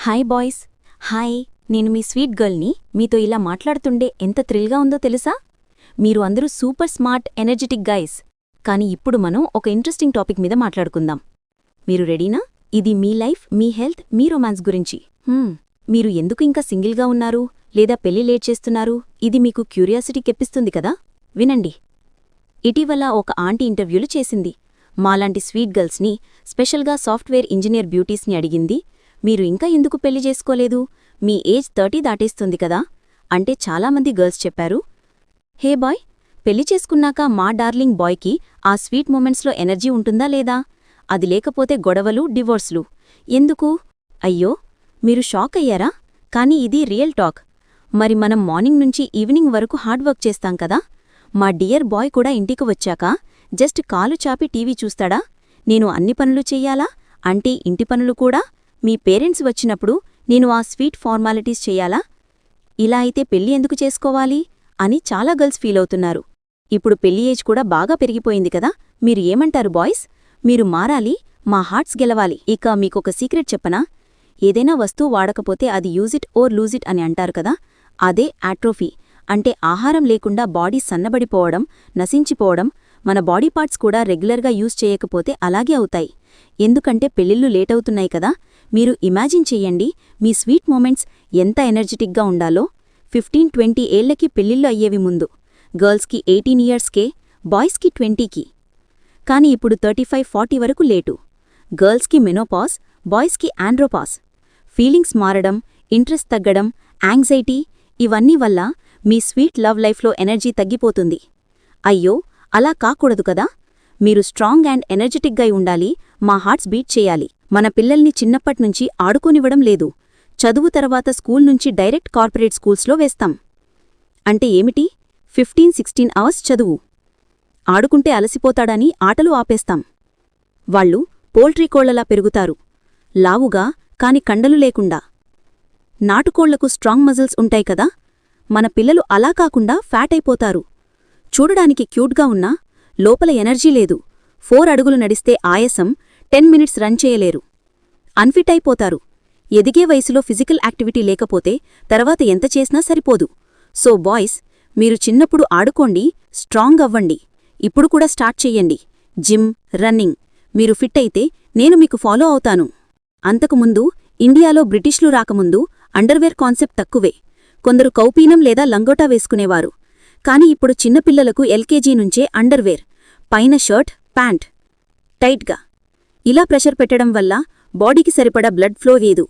Hi boys. Hi, నేను మీ sweet గర్ల్ని. మీతో ఇలా మాట్లాడుతుండే ఎంత థ్రిల్గా ఉందో తెలుసా? మీరు అందరూ సూపర్ స్మార్ట్ ఎనర్జెటిక్ గైస్. కానీ ఇప్పుడు మనం ఒక ఇంట్రెస్టింగ్ టాపిక్ మీద మాట్లాడుకుందాం. మీరు రెడీనా? ఇది మీ లైఫ్, మీ హెల్త్, మీ రొమాన్స్ గురించి. మీరు ఎందుకు ఇంకా సింగిల్గా ఉన్నారు లేదా పెళ్లి లేట్ చేస్తున్నారు? ఇది మీకు క్యూరియాసిటీ కెప్పిస్తుంది కదా? వినండి. ఇటీవల ఒక ఆంటీ ఇంటర్వ్యూలు చేసింది. మాలాంటి స్వీట్ గర్ల్స్ని, స్పెషల్గా సాఫ్ట్వేర్ ఇంజనీర్ బ్యూటీస్ని అడిగింది, మీరు ఇంకా ఎందుకు పెళ్లి చేసుకోలేదు? మీ ఏజ్ 30 దాటేస్తుంది కదా? అంటే చాలామంది గర్ల్స్ చెప్పారు, హే బాయ్, పెళ్లి చేసుకున్నాక మా డార్లింగ్ బాయ్కి ఆ స్వీట్ మూమెంట్స్లో ఎనర్జీ ఉంటుందా లేదా? అది లేకపోతే గొడవలు, డివోర్స్లు ఎందుకు? అయ్యో, మీరు షాక్ అయ్యారా? కానీ ఇది రియల్ టాక్. మరి మనం మార్నింగ్ నుంచి ఈవినింగ్ వరకు హార్డ్ వర్క్ చేస్తాం కదా? మా డియర్ బాయ్ కూడా ఇంటికి వచ్చాక జస్ట్ కాలు చాపి టీవీ చూస్తాడా? నేను అన్ని పనులు చెయ్యాలా? అంటే ఇంటి పనులు కూడా? మీ పేరెంట్స్ వచ్చినప్పుడు నేను ఆ స్వీట్ ఫార్మాలిటీస్ చెయ్యాలా? ఇలా అయితే పెళ్లి ఎందుకు చేసుకోవాలి అని చాలా గర్ల్స్ ఫీలవుతున్నారు. ఇప్పుడు పెళ్లి ఏజ్ కూడా బాగా పెరిగిపోయింది కదా? మీరు ఏమంటారు బాయ్స్? మీరు మారాలి, మా హార్ట్స్ గెలవాలి. ఇక మీకొక సీక్రెట్ చెప్పనా? ఏదైనా వస్తువు వాడకపోతే అది use it or lose it అని అంటారు కదా? అదే ఆట్రోఫీ. అంటే ఆహారం లేకుండా బాడీ సన్నబడిపోవడం, నశించిపోవడం. మన బాడీ పార్ట్స్ కూడా రెగ్యులర్గా యూజ్ చేయకపోతే అలాగే అవుతాయి. ఎందుకంటే పెళ్లిళ్ళు లేటవుతున్నాయి కదా? మీరు ఇమాజిన్ చెయ్యండి, మీ స్వీట్ మూమెంట్స్ ఎంత ఎనర్జెటిక్గా ఉండాలో. 15-20 ఏళ్లకి పెళ్లిళ్ళు అయ్యేవి ముందు. గర్ల్స్కి 18 ఇయర్స్కే, బాయ్స్కి 20కి. కాని ఇప్పుడు 35-40 వరకు లేటు. గర్ల్స్కి మెనోపాజ్, బాయ్స్కి ఆండ్రోపాజ్. ఫీలింగ్స్ మారడం, ఇంట్రెస్ట్ తగ్గడం, యాంగ్జైటీ, ఇవన్నీ వల్ల మీ స్వీట్ లవ్ లైఫ్లో ఎనర్జీ తగ్గిపోతుంది. అయ్యో, అలా కాకూడదు కదా? మీరు స్ట్రాంగ్ అండ్ ఎనర్జెటిక్గా ఉండాలి, మా హార్ట్స్ బీట్ చేయాలి. మన పిల్లల్ని చిన్నప్పట్నుంచి ఆడుకోనివ్వడం లేదు. చదువు తర్వాత స్కూల్ నుంచి డైరెక్ట్ కార్పొరేట్ స్కూల్స్లో వేస్తాం. అంటే ఏమిటి? 15-16 అవర్స్ చదువు. ఆడుకుంటే అలసిపోతాడని ఆటలు ఆపేస్తాం. వాళ్ళు పోల్ట్రీ కోళ్లలా పెరుగుతారు, లావుగా కాని కండలు లేకుండా. నాటుకోళ్లకు స్ట్రాంగ్ మజిల్స్ ఉంటాయి కదా? మన పిల్లలు అలా కాకుండా ఫ్యాట్ అయిపోతారు. చూడడానికి క్యూట్గా ఉన్నా లోపల ఎనర్జీ లేదు. 4 అడుగులు నడిస్తే ఆయాసం, 10 మినిట్స్ రన్ చేయలేరు. అన్ఫిట్ అయిపోతారు. ఎదిగే వయసులో ఫిజికల్ యాక్టివిటీ లేకపోతే తర్వాత ఎంత చేసినా సరిపోదు. సో బాయ్స్, మీరు చిన్నప్పుడు ఆడుకోండి, స్ట్రాంగ్ అవ్వండి. ఇప్పుడు కూడా స్టార్ట్ చెయ్యండి. Gym, running. మీరు ఫిట్ అయితే నేను మీకు ఫాలో అవుతాను. అంతకుముందు ఇండియాలో బ్రిటిష్లు రాకముందు అండర్వేర్ కాన్సెప్ట్ తక్కువే. కొందరు కౌపీనం లేదా లంగోటా వేసుకునేవారు. కాని ఇప్పుడు చిన్నపిల్లలకు ఎల్కేజీ నుంచే అండర్వేర్, పైన షర్ట్, ప్యాంట్, టైట్గా. ఇలా ప్రెషర్ పెట్టడం వల్ల బాడీకి సరిపడా బ్లడ్ ఫ్లో లేదు.